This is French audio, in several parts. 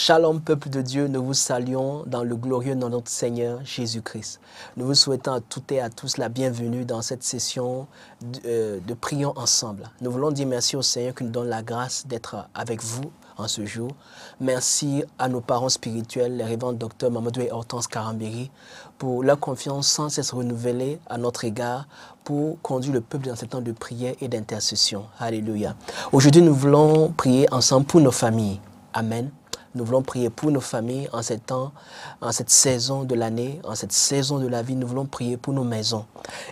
Shalom, peuple de Dieu, nous vous saluons dans le glorieux nom de notre Seigneur Jésus-Christ. Nous vous souhaitons à toutes et à tous la bienvenue dans cette session de prions ensemble. Nous voulons dire merci au Seigneur qui nous donne la grâce d'être avec vous en ce jour. Merci à nos parents spirituels, les révérends docteurs Mamadou et Hortense Karambiri, pour leur confiance sans cesse renouvelée à notre égard pour conduire le peuple dans ce temps de prière et d'intercession. Alléluia. Aujourd'hui, nous voulons prier ensemble pour nos familles. Amen. Nous voulons prier pour nos familles en ce temps, en cette saison de l'année, en cette saison de la vie. Nous voulons prier pour nos maisons.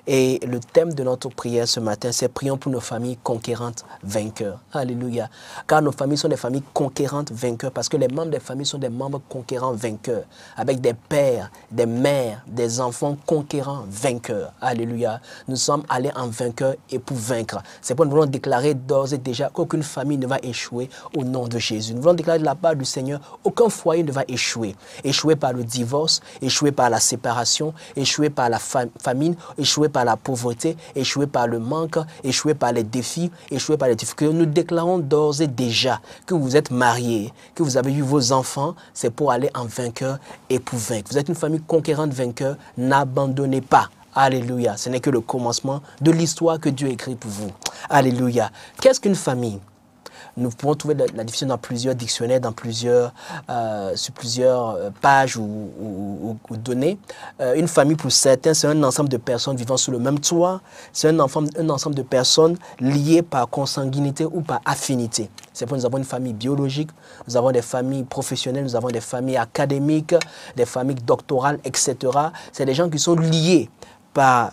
Et le thème de notre prière ce matin, c'est prions pour nos familles conquérantes, vainqueurs. Alléluia. Car nos familles sont des familles conquérantes, vainqueurs, parce que les membres des familles sont des membres conquérants, vainqueurs, avec des pères, des mères, des enfants conquérants, vainqueurs. Alléluia. Nous sommes allés en vainqueur et pour vaincre. C'est pourquoi nous voulons déclarer d'ores et déjà qu'aucune famille ne va échouer au nom de Jésus. Nous voulons déclarer de la part du Seigneur, aucun foyer ne va échouer. Échouer par le divorce, échouer par la séparation, échouer par la famine, échouer par la pauvreté, échouer par le manque, échouer par les défis, échouer par les difficultés. Nous déclarons d'ores et déjà que vous êtes mariés, que vous avez eu vos enfants, c'est pour aller en vainqueur et pour vaincre. Vous êtes une famille conquérante, vainqueur, n'abandonnez pas. Alléluia. Ce n'est que le commencement de l'histoire que Dieu écrit pour vous. Alléluia. Qu'est-ce qu'une famille? Nous pouvons trouver la définition dans plusieurs dictionnaires, sur plusieurs pages ou données. Une famille, pour certains, c'est un ensemble de personnes vivant sous le même toit. C'est un ensemble de personnes liées par consanguinité ou par affinité. C'est pourquoi nous avons une famille biologique, nous avons des familles professionnelles, nous avons des familles académiques, des familles doctorales, etc. C'est des gens qui sont liés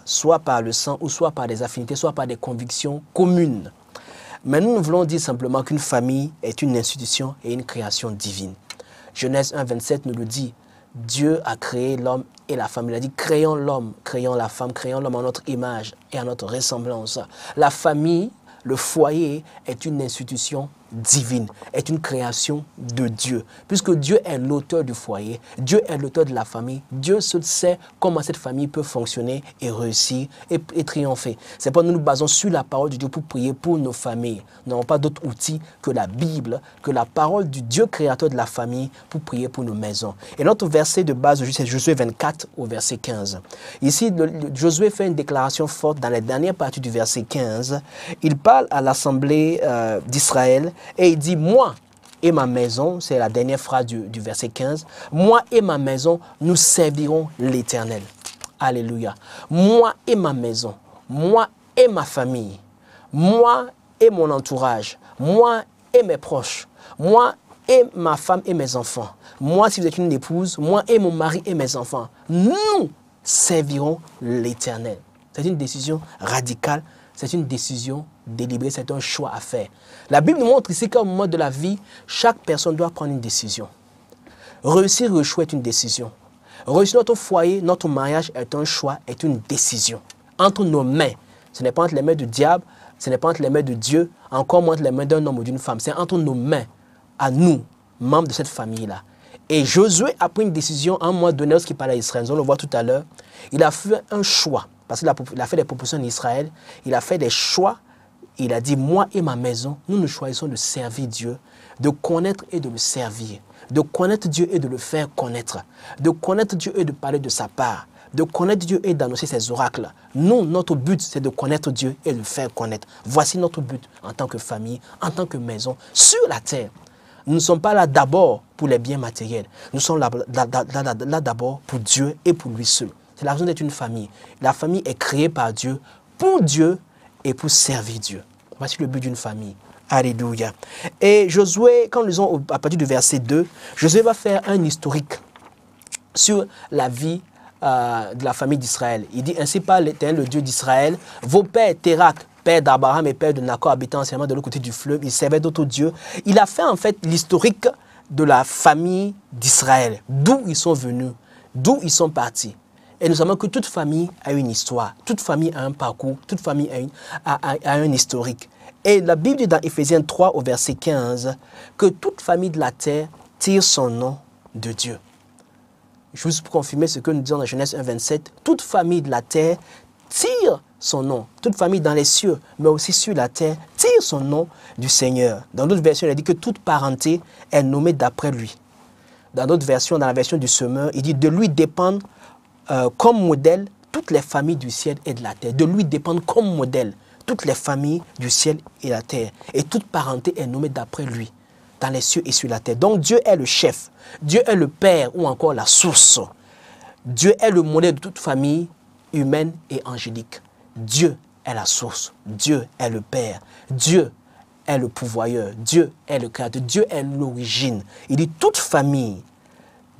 soit par le sang, ou soit par des affinités, soit par des convictions communes. Mais nous voulons dire simplement qu'une famille est une institution et une création divine. Genèse 1, 27 nous le dit. Dieu a créé l'homme et la femme. Il a dit, créons l'homme, créons la femme, créons l'homme à notre image et à notre ressemblance. La famille, le foyer, est une institution divine, est une création de Dieu. Puisque Dieu est l'auteur du foyer, Dieu est l'auteur de la famille, Dieu seul sait comment cette famille peut fonctionner et réussir et triompher. C'est pourquoi nous nous basons sur la parole de Dieu pour prier pour nos familles. Nous n'avons pas d'autre outil que la Bible, que la parole du Dieu créateur de la famille pour prier pour nos maisons. Et notre verset de base, c'est Josué 24 au verset 15. Ici, Josué fait une déclaration forte dans la dernière partie du verset 15. Il parle à l'assemblée d'Israël et il dit, moi et ma maison, c'est la dernière phrase du verset 15, moi et ma maison, nous servirons l'Éternel. Alléluia. Moi et ma maison, moi et ma famille, moi et mon entourage, moi et mes proches, moi et ma femme et mes enfants, moi si vous êtes une épouse, moi et mon mari et mes enfants, nous servirons l'Éternel. C'est une décision radicale, c'est une décision délibérée, c'est un choix à faire. La Bible nous montre ici qu'au moment de la vie, chaque personne doit prendre une décision. Réussir ou échouer est une décision. Réussir notre foyer, notre mariage est un choix, est une décision. Entre nos mains, ce n'est pas entre les mains du diable, ce n'est pas entre les mains de Dieu, encore moins entre les mains d'un homme ou d'une femme. C'est entre nos mains, à nous, membres de cette famille-là. Et Josué a pris une décision à un moment donné, lorsqu'il parlait à Israël, on le voit tout à l'heure, il a fait un choix. Parce qu'il a fait des propositions en Israël, il a fait des choix, il a dit, moi et ma maison, nous nous choisissons de servir Dieu, de connaître et de le servir, de connaître Dieu et de le faire connaître, de connaître Dieu et de parler de sa part, de connaître Dieu et d'annoncer ses oracles. Nous, notre but, c'est de connaître Dieu et de le faire connaître. Voici notre but en tant que famille, en tant que maison, sur la terre. Nous ne sommes pas là d'abord pour les biens matériels, nous sommes là d'abord pour Dieu et pour lui seul. C'est la raison d'être une famille. La famille est créée par Dieu, pour Dieu et pour servir Dieu. Voici le but d'une famille. Alléluia. Et Josué, quand nous lisons à partir du verset 2, Josué va faire un historique sur la vie de la famille d'Israël. Il dit, ainsi parle l'Éternel, le Dieu d'Israël, vos pères, Térak, père d'Abraham et père de Nacor, habitant anciennement de l'autre côté du fleuve, ils servaient d'autres dieux. Il a fait en fait l'historique de la famille d'Israël, d'où ils sont venus, d'où ils sont partis. Et nous savons que toute famille a une histoire, toute famille a un parcours, toute famille a un historique. Et la Bible dit dans Éphésiens 3 au verset 15 que toute famille de la terre tire son nom de Dieu. Juste pour confirmer ce que nous disons dans Genèse 1, 27, toute famille de la terre tire son nom. Toute famille dans les cieux, mais aussi sur la terre, tire son nom du Seigneur. Dans d'autres versions, il a dit que toute parenté est nommée d'après lui. dans d'autres versions, dans la version du Semeur, il dit de lui dépendent comme modèle toutes les familles du ciel et de la terre. De lui dépendent comme modèle toutes les familles du ciel et de la terre. Et toute parenté est nommée d'après lui, dans les cieux et sur la terre. Donc Dieu est le chef, Dieu est le père ou encore la source. Dieu est le modèle de toute famille humaine et angélique. Dieu est la source, Dieu est le père, Dieu est le pourvoyeur, Dieu est le créateur, Dieu est l'origine. Il dit toute famille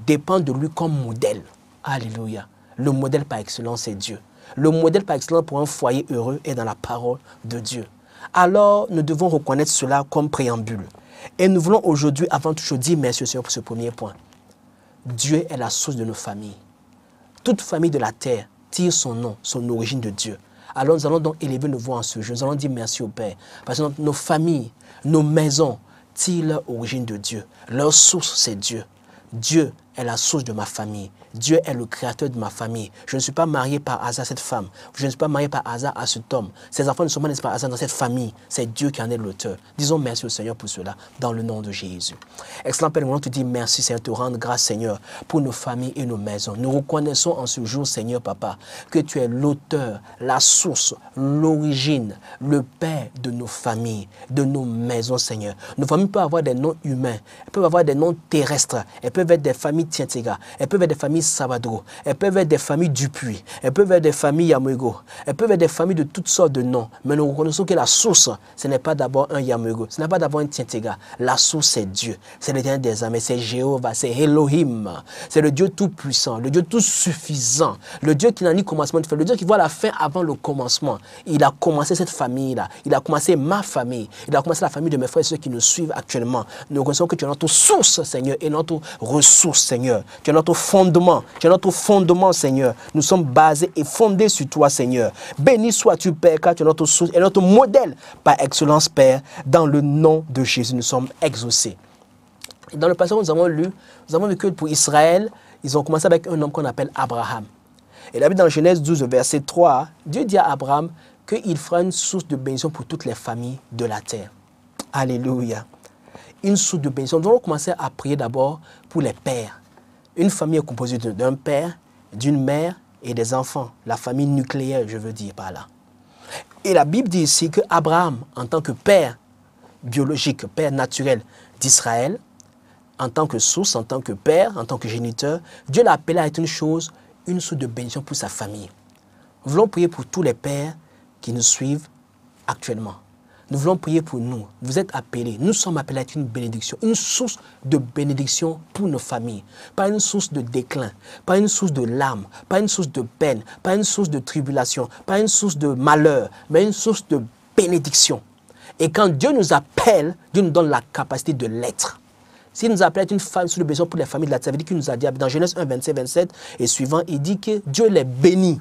dépend de lui comme modèle. Alléluia. Le modèle par excellence, c'est Dieu. Le modèle par excellence pour un foyer heureux est dans la parole de Dieu. Alors, nous devons reconnaître cela comme préambule. Et nous voulons aujourd'hui, avant toute chose, dire merci au Seigneur pour ce premier point. Dieu est la source de nos familles. Toute famille de la terre tire son nom, son origine de Dieu. Alors nous allons donc élever nos voix en ce jour. Nous allons dire merci au Père. Parce que nos familles, nos maisons tirent leur origine de Dieu. Leur source, c'est Dieu. Dieu est la source de ma famille. Dieu est le créateur de ma famille. Je ne suis pas marié par hasard à cette femme. Je ne suis pas marié par hasard à cet homme. Ces enfants ne sont pas nés par hasard dans cette famille. C'est Dieu qui en est l'auteur. Disons merci au Seigneur pour cela, dans le nom de Jésus. Excellent Père, nous voulons te dire merci, Seigneur, te rendre grâce, Seigneur, pour nos familles et nos maisons. Nous reconnaissons en ce jour, Seigneur, Papa, que tu es l'auteur, la source, l'origine, le Père de nos familles, de nos maisons, Seigneur. Nos familles peuvent avoir des noms humains, elles peuvent avoir des noms terrestres, elles peuvent être des familles Tientega, elles peuvent être des familles Sabadro, elles peuvent être des familles Dupuis, elles peuvent être des familles Yamwego, elles peuvent être des familles de toutes sortes de noms. Mais nous reconnaissons que la source, ce n'est pas d'abord un Yamwego, ce n'est pas d'abord un Tientega. La source, c'est Dieu. C'est l'Éternel des armées, c'est Jéhovah, c'est Elohim. C'est le Dieu tout-puissant, le Dieu tout-suffisant, le Dieu qui n'a ni commencement ni fin, le Dieu qui voit la fin avant le commencement. Il a commencé cette famille-là, il a commencé ma famille, il a commencé la famille de mes frères et ceux qui nous suivent actuellement. Nous reconnaissons que tu es notre source, Seigneur, et notre ressource, Seigneur. Tu es notre fondement, Seigneur. Nous sommes basés et fondés sur toi, Seigneur. Béni sois-tu, Père, car tu es notre source et notre modèle par excellence, Père. Dans le nom de Jésus, nous sommes exaucés. Dans le passage où nous avons lu, nous avons vu que pour Israël, ils ont commencé avec un homme qu'on appelle Abraham. Et là, dans Genèse 12, verset 3, Dieu dit à Abraham qu'il fera une source de bénédiction pour toutes les familles de la terre. Alléluia. Une source de bénédiction. Nous allons commencer à prier d'abord pour les pères. Une famille est composée d'un père, d'une mère et des enfants. La famille nucléaire, je veux dire par là. Et la Bible dit ici que Abraham, en tant que père biologique, père naturel d'Israël, en tant que source, en tant que père, en tant que géniteur, Dieu l'a appelé à être une chose, une source de bénédiction pour sa famille. Nous voulons prier pour tous les pères qui nous suivent actuellement. Nous voulons prier pour nous. Vous êtes appelés, nous sommes appelés à être une bénédiction, une source de bénédiction pour nos familles. Pas une source de déclin, pas une source de larmes, pas une source de peine, pas une source de tribulation, pas une source de malheur, mais une source de bénédiction. Et quand Dieu nous appelle, Dieu nous donne la capacité de l'être. S'il nous appelle à être une femme sous le besoin pour les familles de la terre, ça veut dire qu'il nous a dit dans Genèse 1, 27, 27 et suivant, il dit que Dieu les bénit.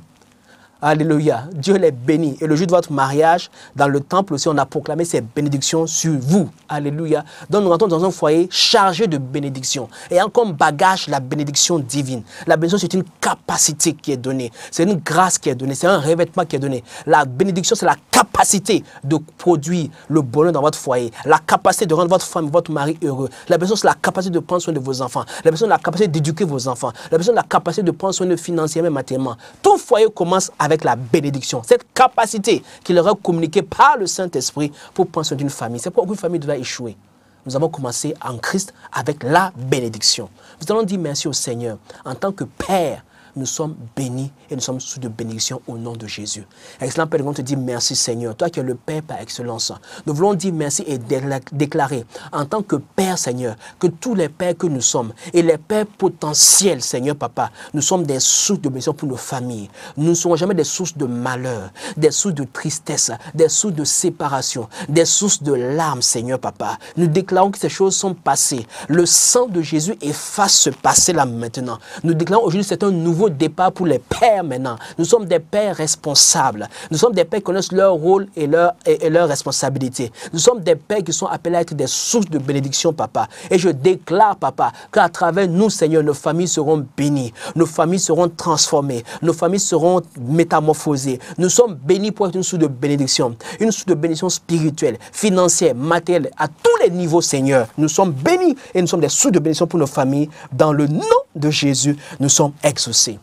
Alléluia. Dieu les bénit. Et le jour de votre mariage, dans le temple aussi, on a proclamé ces bénédictions sur vous. Alléluia. Donc nous rentrons dans un foyer chargé de bénédictions. Et comme bagage, la bénédiction divine. La bénédiction, c'est une capacité qui est donnée. C'est une grâce qui est donnée. C'est un revêtement qui est donné. La bénédiction, c'est la capacité de produire le bonheur dans votre foyer. La capacité de rendre votre femme et votre mari heureux. La bénédiction, c'est la capacité de prendre soin de vos enfants. La bénédiction, c'est la capacité d'éduquer vos enfants. La bénédiction, c'est la capacité de prendre soin de financièrement et matériellement. Tout foyer commence avec la bénédiction, cette capacité qui leur est communiquée par le Saint-Esprit pour prendre soin d'une famille. C'est pourquoi une famille doit échouer. Nous avons commencé en Christ avec la bénédiction. Nous allons dire merci au Seigneur. En tant que Père, nous sommes bénis et nous sommes sous de bénédiction au nom de Jésus. Excellent Père, nous voulons te dire merci Seigneur, toi qui es le Père par excellence. Nous voulons dire merci et déclarer en tant que Père Seigneur, que tous les pères que nous sommes et les pères potentiels Seigneur Papa, nous sommes des sources de bénédiction pour nos familles. Nous ne serons jamais des sources de malheur, des sources de tristesse, des sources de séparation, des sources de larmes Seigneur Papa. Nous déclarons que ces choses sont passées. Le sang de Jésus efface ce passé là maintenant. Nous déclarons aujourd'hui c'est un nouveau nouveau départ pour les pères maintenant. Nous sommes des pères responsables. Nous sommes des pères qui connaissent leur rôle et leur responsabilité. Nous sommes des pères qui sont appelés à être des sources de bénédiction, papa. Et je déclare, papa, qu'à travers nous, Seigneur, nos familles seront bénies. Nos familles seront transformées. Nos familles seront métamorphosées. Nous sommes bénis pour être une source de bénédiction. Une source de bénédiction spirituelle, financière, matérielle, à tous les niveaux, Seigneur. Nous sommes bénis et nous sommes des sources de bénédiction pour nos familles. Dans le nom de Jésus, nous sommes exaucés.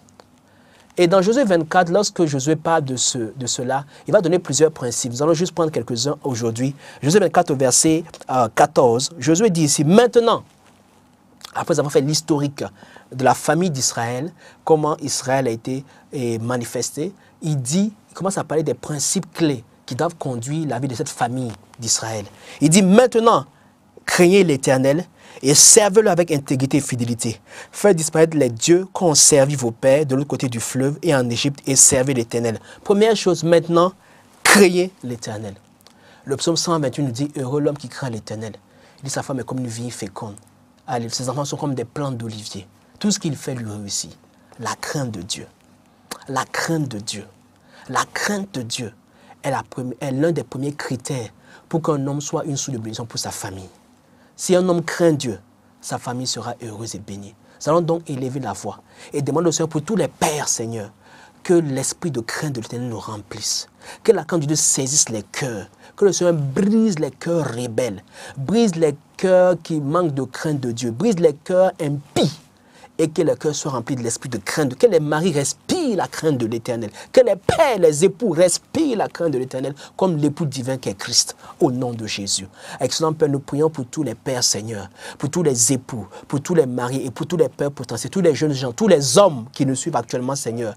Et dans Josué 24, lorsque Josué parle de cela, il va donner plusieurs principes. Nous allons juste prendre quelques-uns aujourd'hui. Josué 24 au verset 14, Josué dit ici, maintenant, après avoir fait l'historique de la famille d'Israël, comment Israël a été manifesté, il commence à parler des principes clés qui doivent conduire la vie de cette famille d'Israël. Il dit, maintenant, craignez l'Éternel et servez-le avec intégrité et fidélité. Faites disparaître les dieux qu'ont servi vos pères de l'autre côté du fleuve et en Égypte et servez l'Éternel. Première chose, maintenant, craignez l'Éternel. Le psaume 128 nous dit, heureux l'homme qui craint l'Éternel. Il dit, sa femme est comme une vigne féconde. Allez, ses enfants sont comme des plantes d'olivier. Tout ce qu'il fait lui réussit. La crainte de Dieu. La crainte de Dieu. La crainte de Dieu est l'un des premiers critères pour qu'un homme soit une source de bénédiction pour sa famille. Si un homme craint Dieu, sa famille sera heureuse et bénie. Nous allons donc élever la voix et demander au Seigneur pour tous les pères, Seigneur, que l'esprit de crainte de l'Éternel nous remplisse. Que la crainte de Dieu saisisse les cœurs. Que le Seigneur brise les cœurs rebelles. Brise les cœurs qui manquent de crainte de Dieu. Brise les cœurs impies. Et que les cœurs soient remplis de l'esprit de crainte. Que les maris respirent la crainte de l'Éternel. Que les pères, les époux respirent la crainte de l'Éternel comme l'époux divin qu'est Christ. Au nom de Jésus. Excellent Père, nous prions pour tous les pères, Seigneur. Pour tous les époux, pour tous les maris et pour tous les pères potentiels, tous les jeunes gens, tous les hommes qui nous suivent actuellement, Seigneur.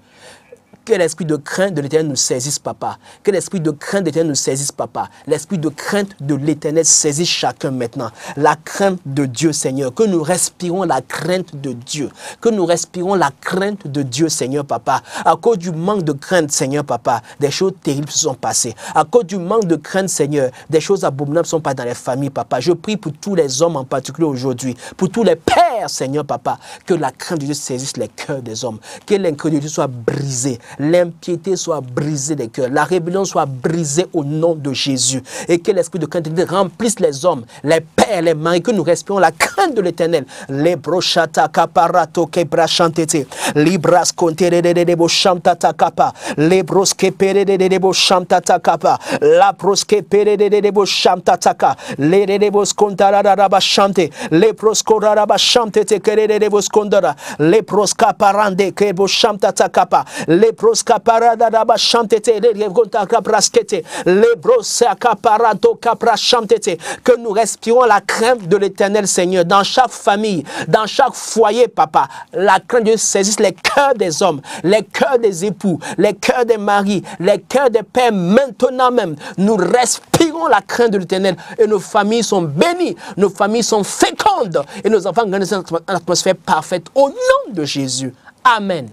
Que l'esprit de crainte de l'Éternel nous saisisse, papa. Que l'esprit de crainte de l'Éternel nous saisisse, papa. L'esprit de crainte de l'Éternel saisisse chacun maintenant. La crainte de Dieu, Seigneur. Que nous respirons la crainte de Dieu. Que nous respirons la crainte de Dieu, Seigneur, papa. À cause du manque de crainte, Seigneur, papa, des choses terribles se sont passées. À cause du manque de crainte, Seigneur, des choses abominables ne sont pas dans les familles, papa. Je prie pour tous les hommes en particulier aujourd'hui. Pour tous les pères, Seigneur, papa. Que la crainte de Dieu saisisse les cœurs des hommes. Que l'incrédulité soit brisée. L'impiété soit brisée des cœurs, la rébellion soit brisée au nom de Jésus et que l'esprit de crainte remplisse les hommes, les pères, les maris, que nous respirons la crainte de l'Éternel. Les brochata caparato quebrachantete, libras conterebo chantata capa, les brosque perebo chantata capa, la brosque perebo chantata, les redebos contaraba chante, les proscoraba chantete querebo scondara, les prosca parande quebo chantata capa, les broska parada daba chantete les gonta capraskete les brosa caparado capra chantete que nous respirons la crainte de l'Éternel, Seigneur, dans chaque famille, dans chaque foyer, papa. La crainte de Dieu saisisse les cœurs des hommes, les cœurs des époux, les cœurs des maris, les cœurs des pères. Maintenant même, nous respirons la crainte de l'Éternel et nos familles sont bénies, nos familles sont fécondes et nos enfants grandissent dans une atmosphère parfaite au nom de Jésus. Amen.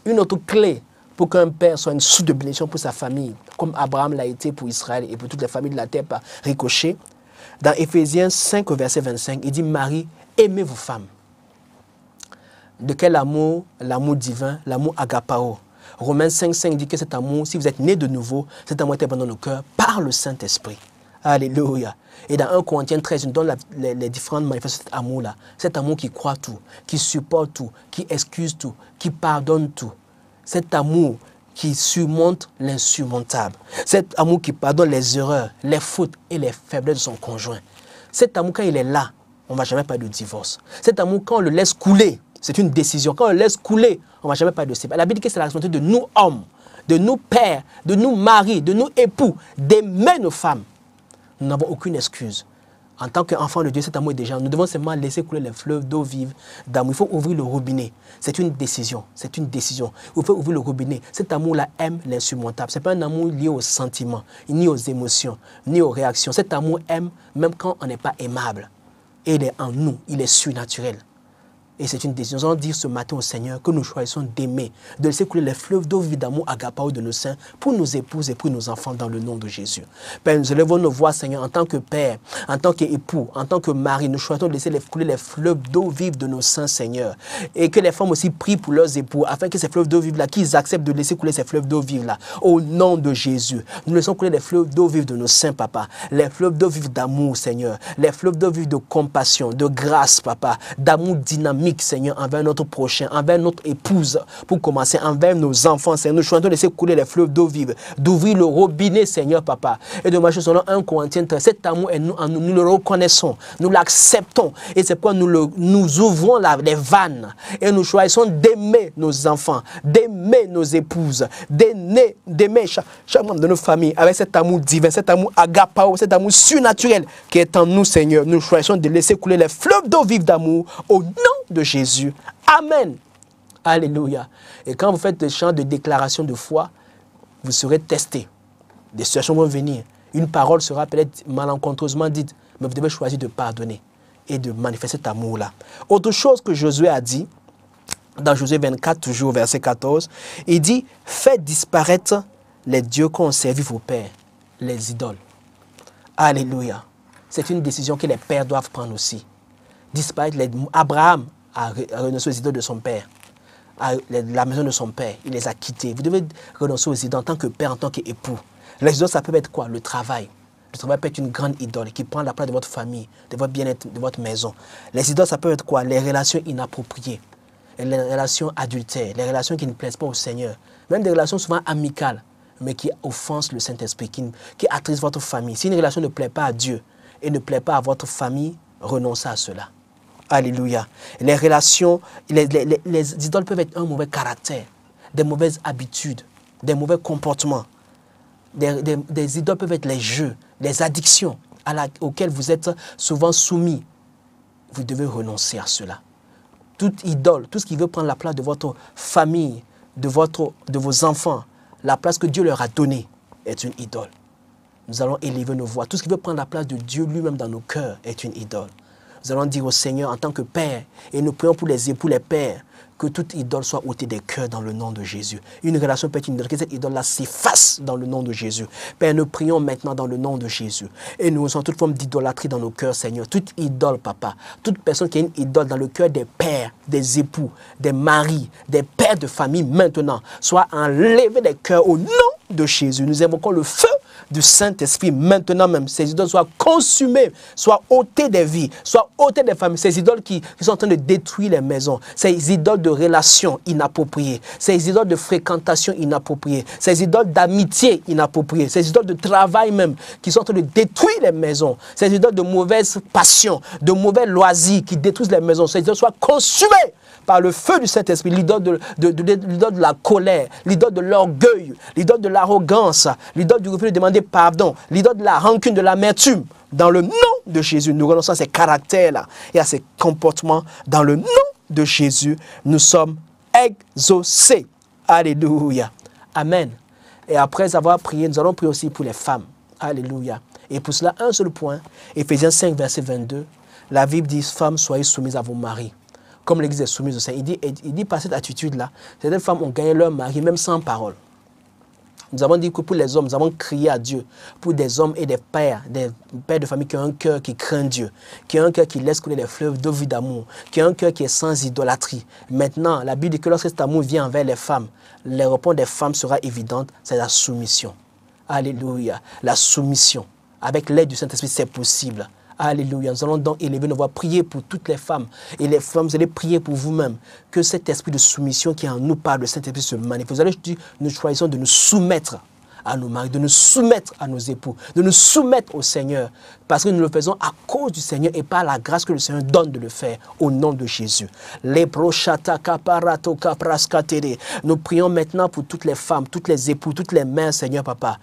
Une autre clé pour qu'un père soit une source de bénédiction pour sa famille, comme Abraham l'a été pour Israël et pour toutes les familles de la terre par ricochet. Dans Éphésiens 5, verset 25, il dit, Marie, aimez vos femmes. De quel amour? L'amour divin, l'amour agapao. Romains 5, 5 dit que cet amour, si vous êtes né de nouveau, cet amour est dans nos cœurs par le Saint-Esprit. Alléluia. Et dans 1 Corinthiens 13, il nous donne les différentes manifestations de cet amour-là. Cet amour qui croit tout, qui supporte tout, qui excuse tout, qui pardonne tout. Cet amour qui surmonte l'insurmontable. Cet amour qui pardonne les erreurs, les fautes et les faiblesses de son conjoint. Cet amour, quand il est là, on ne va jamais parler de divorce. Cet amour, quand on le laisse couler, c'est une décision. Quand on le laisse couler, on ne va jamais parler de séparation. La Bible dit que c'est la responsabilité de nous hommes, de nous pères, de nous maris, de nous époux, d'aimer nos femmes. Nous n'avons aucune excuse. En tant qu'enfant de Dieu, cet amour est déjà. Nous devons seulement laisser couler les fleuves d'eau vive d'amour. Il faut ouvrir le robinet. C'est une décision. C'est une décision. Il faut ouvrir le robinet. Cet amour-là aime l'insurmontable. Ce n'est pas un amour lié aux sentiments, ni aux émotions, ni aux réactions. Cet amour aime même quand on n'est pas aimable. Et il est en nous. Il est surnaturel. Et c'est une décision. Nous allons dire ce matin au Seigneur que nous choisissons d'aimer, de laisser couler les fleuves d'eau vive d'amour agapao de nos saints pour nos épouses et pour nos enfants dans le nom de Jésus. Père, nous élevons nos voix, Seigneur, en tant que Père, en tant qu'époux, en tant que mari. Nous choisissons de laisser couler les fleuves d'eau vive de nos saints, Seigneur. Et que les femmes aussi prient pour leurs époux, afin que ces fleuves d'eau vive là, qu'ils acceptent de laisser couler ces fleuves d'eau vive là, au nom de Jésus. Nous laissons couler les fleuves d'eau vive de nos saints, Papa. Les fleuves d'eau vive d'amour, Seigneur. Les fleuves d'eau vive de compassion, de grâce, Papa. D'amour dynamique, Seigneur, envers notre prochain, envers notre épouse, pour commencer, envers nos enfants, Seigneur. Nous choisissons de laisser couler les fleuves d'eau vive, d'ouvrir le robinet, Seigneur, Papa. Et de marcher selon 1 Corinthiens 13. Cet amour, nous le reconnaissons, nous l'acceptons. Et c'est pourquoi nous ouvrons les vannes et nous choisissons d'aimer nos enfants, d'aimer nos épouses, d'aimer chaque membre de nos familles avec cet amour divin, cet amour agapao, cet amour surnaturel qui est en nous, Seigneur. Nous choisissons de laisser couler les fleuves d'eau vive d'amour au nom de Jésus. Amen. Alléluia. Et quand vous faites des chants de déclaration de foi, vous serez testés. Des situations vont venir. Une parole sera peut-être malencontreusement dite, mais vous devez choisir de pardonner et de manifester cet amour-là. Autre chose que Josué a dit, dans Josué 24, toujours verset 14, il dit, faites disparaître les dieux qu'ont servi vos pères, les idoles. Alléluia. C'est une décision que les pères doivent prendre aussi. Disparaître Abraham a renoncé aux idoles de son père, à la maison de son père, il les a quittés. Vous devez renoncer aux idoles en tant que père, en tant qu'époux. Les idoles, ça peut être quoi? Le travail. Le travail peut être une grande idole qui prend la place de votre famille, de votre bien-être, de votre maison. Les idoles, ça peut être quoi? Les relations inappropriées, les relations adultères, les relations qui ne plaisent pas au Seigneur. Même des relations souvent amicales, mais qui offensent le Saint-Esprit, qui attristent votre famille. Si une relation ne plaît pas à Dieu et ne plaît pas à votre famille, renoncez à cela. Alléluia. Les relations, les idoles peuvent être un mauvais caractère, des mauvaises habitudes, des mauvais comportements. Des idoles peuvent être les jeux, les addictions auxquelles vous êtes souvent soumis. Vous devez renoncer à cela. Toute idole, tout ce qui veut prendre la place de votre famille, de vos enfants, la place que Dieu leur a donnée est une idole. Nous allons élever nos voix. Tout ce qui veut prendre la place de Dieu lui-même dans nos cœurs est une idole. Nous allons dire au Seigneur en tant que Père, et nous prions pour les époux, les pères, que toute idole soit ôtée des cœurs dans le nom de Jésus. Une relation peut être une idole, que cette idole-là s'efface dans le nom de Jésus. Père, nous prions maintenant dans le nom de Jésus. Et nous avons toute forme d'idolâtrie dans nos cœurs, Seigneur. Toute idole, Papa. Toute personne qui a une idole dans le cœur des pères, des époux, des maris, des pères de famille maintenant, soit enlevée des cœurs au nom de Jésus. Nous invoquons le feu du Saint-Esprit maintenant même. Ces idoles soient consumées, soient ôtées des vies, soient ôtées des familles. Ces idoles qui sont en train de détruire les maisons. Ces idoles de relations inappropriées. Ces idoles de fréquentation inappropriée. Ces idoles d'amitié inappropriées. Ces idoles de travail même qui sont en train de détruire les maisons. Ces idoles de mauvaises passions, de mauvais loisirs qui détruisent les maisons. Ces idoles soient consumées par le feu du Saint-Esprit, l'idole de la colère, l'idole de l'orgueil, l'idole de l'arrogance, l'idole du refus de demander pardon, l'idole de la rancune, de l'amertume. Dans le nom de Jésus, nous renonçons à ces caractères-là et à ces comportements. Dans le nom de Jésus, nous sommes exaucés. Alléluia. Amen. Et après avoir prié, nous allons prier aussi pour les femmes. Alléluia. Et pour cela, un seul point, Éphésiens 5, verset 22, la Bible dit, femmes, soyez soumises à vos maris. Comme l'Église est soumise au Seigneur. Il dit par cette attitude-là, certaines femmes ont gagné leur mari même sans parole. Nous avons dit que pour les hommes, nous avons crié à Dieu pour des hommes et des pères de famille qui ont un cœur qui craint Dieu, qui ont un cœur qui laisse couler les fleuves de vie d'amour, qui ont un cœur qui est sans idolâtrie. Maintenant, la Bible dit que lorsque cet amour vient envers les femmes, la réponse des femmes sera évidente, c'est la soumission. Alléluia. La soumission. Avec l'aide du Saint-Esprit, c'est possible. Alléluia. Nous allons donc élever nos voix, prier pour toutes les femmes. Et les femmes, vous allez prier pour vous-même. Que cet esprit de soumission qui en nous parle, le Saint-Esprit se manifeste. Vous allez dire, nous choisissons de nous soumettre à nos maris, de nous soumettre à nos époux, de nous soumettre au Seigneur. Parce que nous le faisons à cause du Seigneur et par la grâce que le Seigneur donne de le faire au nom de Jésus. Nous prions maintenant pour toutes les femmes, toutes les époux, toutes les mères, Seigneur Papa,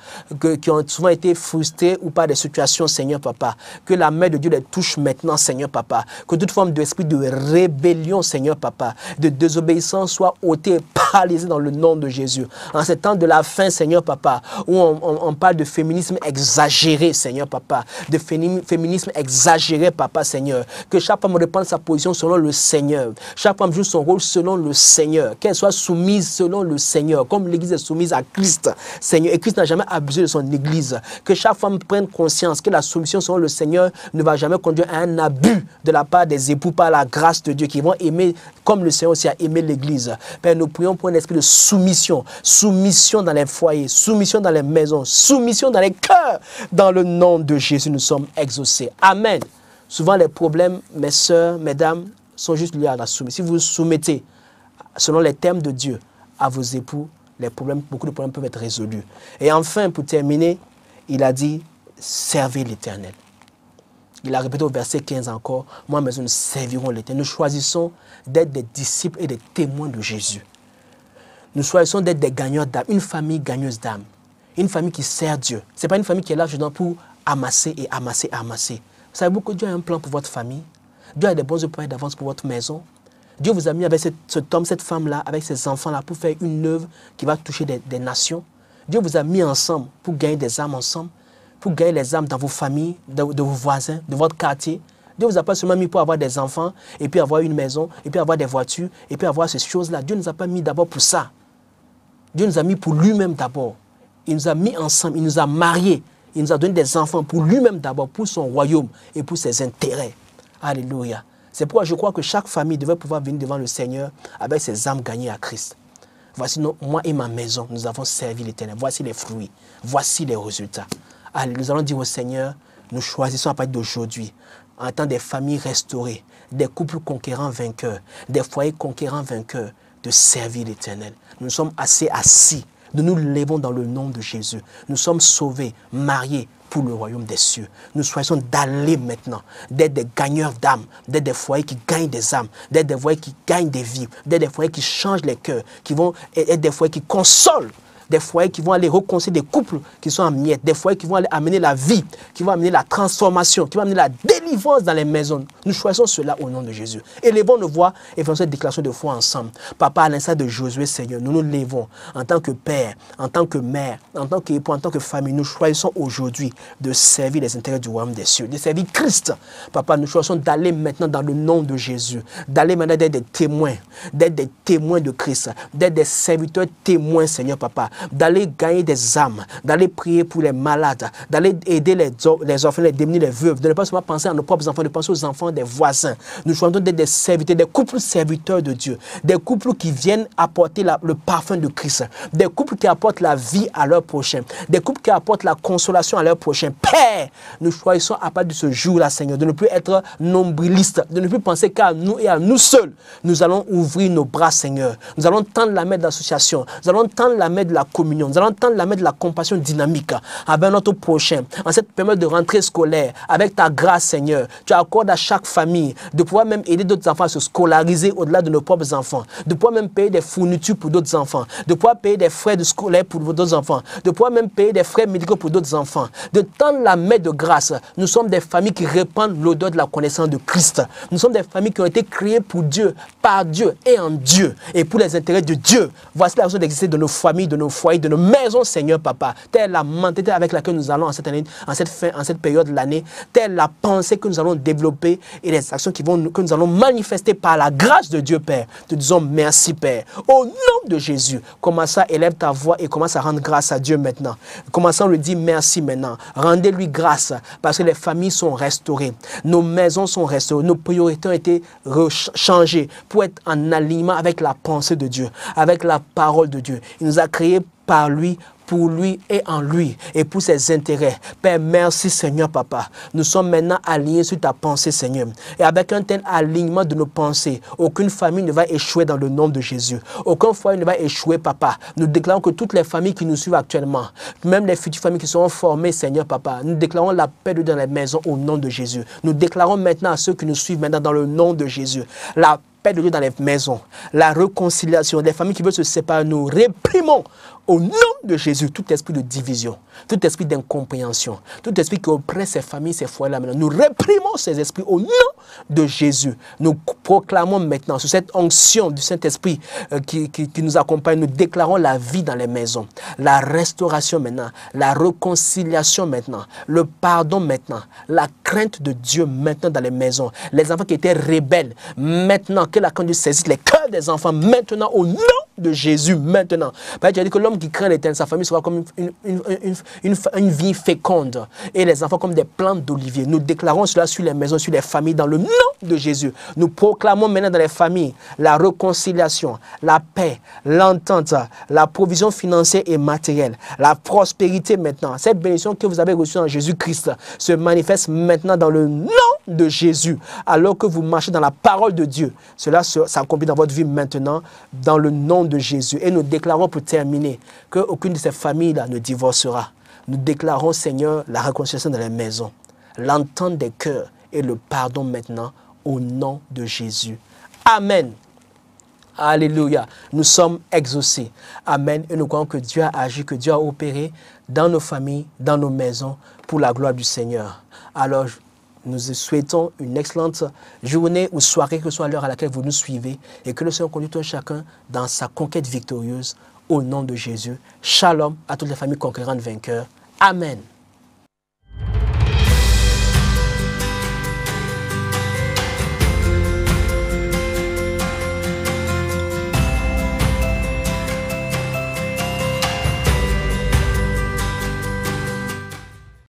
qui ont souvent été frustrées ou par des situations, Seigneur Papa. Que la main de Dieu les touche maintenant, Seigneur Papa. Que toute forme d'esprit de rébellion, Seigneur Papa, de désobéissance soit ôtée et paralysée dans le nom de Jésus. En ces temps de la fin, Seigneur Papa, où on parle de féminisme exagéré, Seigneur, papa, de féminisme exagéré, papa, Seigneur, que chaque femme reprenne sa position selon le Seigneur, chaque femme joue son rôle selon le Seigneur, qu'elle soit soumise selon le Seigneur, comme l'Église est soumise à Christ, Seigneur, et Christ n'a jamais abusé de son Église, que chaque femme prenne conscience que la soumission selon le Seigneur ne va jamais conduire à un abus de la part des époux par la grâce de Dieu, qui vont aimer comme le Seigneur aussi a aimé l'Église. Père, nous prions pour un esprit de soumission, soumission dans les foyers, soumission dans les maisons, soumission dans les cœurs. Dans le nom de Jésus, nous sommes exaucés. Amen. Souvent, les problèmes, mes sœurs, mesdames, sont juste liés à la soumission. Si vous vous soumettez, selon les termes de Dieu, à vos époux, les problèmes, beaucoup de problèmes peuvent être résolus. Et enfin, pour terminer, il a dit, servez l'Éternel. Il a répété au verset 15 encore, moi, mes nous servirons l'Éternel. Nous choisissons d'être des disciples et des témoins de Jésus. Nous choisissons d'être des gagneurs d'âme, une famille gagneuse d'âme, une famille qui sert Dieu. Ce n'est pas une famille qui est là justement pour amasser et amasser et amasser. Vous savez que Dieu a un plan pour votre famille. Dieu a des bons projets d'avance pour votre maison. Dieu vous a mis avec cet homme, cette femme-là, avec ces enfants-là, pour faire une œuvre qui va toucher des nations. Dieu vous a mis ensemble pour gagner des âmes ensemble, pour gagner les âmes dans vos familles, de vos voisins, de votre quartier. Dieu ne vous a pas seulement mis pour avoir des enfants, et puis avoir une maison, et puis avoir des voitures, et puis avoir ces choses-là. Dieu ne nous a pas mis d'abord pour ça. Dieu nous a mis pour lui-même d'abord. Il nous a mis ensemble, il nous a mariés, il nous a donné des enfants pour lui-même d'abord, pour son royaume et pour ses intérêts. Alléluia. C'est pourquoi je crois que chaque famille devait pouvoir venir devant le Seigneur avec ses âmes gagnées à Christ. Voici, moi et ma maison, nous avons servi l'Éternel. Voici les fruits, voici les résultats. Allez, nous allons dire au Seigneur, nous choisissons à partir d'aujourd'hui, en tant des familles restaurées, des couples conquérants vainqueurs, des foyers conquérants vainqueurs, de servir l'Éternel. Nous sommes assez assis, nous nous levons dans le nom de Jésus. Nous sommes sauvés, mariés pour le royaume des cieux. Nous choisissons d'aller maintenant, d'être des gagneurs d'âmes, d'être des foyers qui gagnent des âmes, d'être des foyers qui gagnent des vies, d'être des foyers qui changent les cœurs, qui vont être des foyers qui consolent, des foyers qui vont aller réconcilier des couples qui sont en miettes, des foyers qui vont aller amener la vie, qui vont amener la transformation, qui vont amener la délivrance dans les maisons. Nous choisissons cela au nom de Jésus. Élevons nos voix et faisons cette déclaration de foi ensemble. Papa, à l'instar de Josué, Seigneur, nous nous levons en tant que père, en tant que mère, en tant qu'époux, en tant que famille. Nous choisissons aujourd'hui de servir les intérêts du royaume des cieux, de servir Christ. Papa, nous choisissons d'aller maintenant dans le nom de Jésus, d'aller maintenant d'être des témoins de Christ, d'être des serviteurs témoins, Seigneur, Papa, d'aller gagner des âmes, d'aller prier pour les malades, d'aller aider les orphelins, les démunis, les veuves, de ne pas seulement penser à nos propres enfants, de penser aux enfants des voisins. Nous choisissons d'être des serviteurs, des couples serviteurs de Dieu, des couples qui viennent apporter le parfum de Christ, des couples qui apportent la vie à leur prochain, des couples qui apportent la consolation à leur prochain. Père, nous choisissons à partir de ce jour-là, Seigneur, de ne plus être nombrilistes, de ne plus penser qu'à nous et à nous seuls. Nous allons ouvrir nos bras, Seigneur. Nous allons tendre la main de l'association, nous allons tendre la main de la communion, nous allons tendre la main de la compassion dynamique avec notre prochain. En cette période de rentrée scolaire, avec ta grâce, Seigneur, tu accordes à chaque famille de pouvoir même aider d'autres enfants à se scolariser au-delà de nos propres enfants, de pouvoir même payer des fournitures pour d'autres enfants, de pouvoir payer des frais de scolaire pour d'autres enfants, de pouvoir même payer des frais médicaux pour d'autres enfants, de tendre la main de grâce. Nous sommes des familles qui répandent l'odeur de la connaissance de Christ. Nous sommes des familles qui ont été créées pour Dieu, par Dieu et en Dieu, et pour les intérêts de Dieu. Voici la raison d'exister de nos familles, de nos foyers, de nos maisons, Seigneur, Papa. Telle la mentalité avec laquelle nous allons en cette année, en cette période de l'année, telle la pensée que nous allons développer et les actions que nous allons manifester par la grâce de Dieu, Père. Te disons merci, Père. Au nom de Jésus, commence à élever ta voix et commence à rendre grâce à Dieu maintenant. Commençons à lui dire merci maintenant. Rendez-lui grâce parce que les familles sont restaurées. Nos maisons sont restaurées. Nos priorités ont été changées pour être en alignement avec la pensée de Dieu, avec la parole de Dieu. Il nous a créés par lui, pour lui et en lui, et pour ses intérêts. Père, merci Seigneur, Papa. Nous sommes maintenant alignés sur ta pensée, Seigneur. Et avec un tel alignement de nos pensées, aucune famille ne va échouer dans le nom de Jésus. Aucun foyer ne va échouer, Papa. Nous déclarons que toutes les familles qui nous suivent actuellement, même les futures familles qui seront formées, Seigneur, Papa, nous déclarons la paix dans les maisons au nom de Jésus. Nous déclarons maintenant à ceux qui nous suivent maintenant dans le nom de Jésus, la paix de Dieu dans les maisons, la réconciliation, des familles qui veulent se séparer, nous réprimons Au nom de Jésus, tout esprit de division, tout esprit d'incompréhension, tout esprit qui oppresse ces familles, ces foyers-là, nous réprimons ces esprits au nom de Jésus. Nous proclamons maintenant, sous cette onction du Saint-Esprit qui nous accompagne, nous déclarons la vie dans les maisons, la restauration maintenant, la réconciliation maintenant, le pardon maintenant, la crainte de Dieu maintenant dans les maisons. Les enfants qui étaient rebelles, maintenant, que la conduite saisisse les cœurs des enfants maintenant au nom de Jésus maintenant. Tu as dit que l'homme qui craint l'Éternel, sa famille sera comme une vie féconde et les enfants comme des plantes d'olivier. Nous déclarons cela sur les maisons, sur les familles dans le nom de Jésus. Nous proclamons maintenant dans les familles la réconciliation, la paix, l'entente, la provision financière et matérielle, la prospérité maintenant. Cette bénédiction que vous avez reçue en Jésus-Christ se manifeste maintenant dans le nom de Jésus. Alors que vous marchez dans la parole de Dieu, cela s'accomplit dans votre vie maintenant dans le nom de Jésus. Et nous déclarons pour terminer qu'aucune de ces familles-là ne divorcera. Nous déclarons, Seigneur, la réconciliation dans les maisons, l'entente des cœurs et le pardon maintenant au nom de Jésus. Amen. Alléluia. Nous sommes exaucés. Amen. Et nous croyons que Dieu a agi, que Dieu a opéré dans nos familles, dans nos maisons, pour la gloire du Seigneur. Alors, nous souhaitons une excellente journée ou soirée, que ce soit l'heure à laquelle vous nous suivez, et que le Seigneur conduise tout un chacun dans sa conquête victorieuse au nom de Jésus. Shalom à toutes les familles conquérantes vainqueurs. Amen.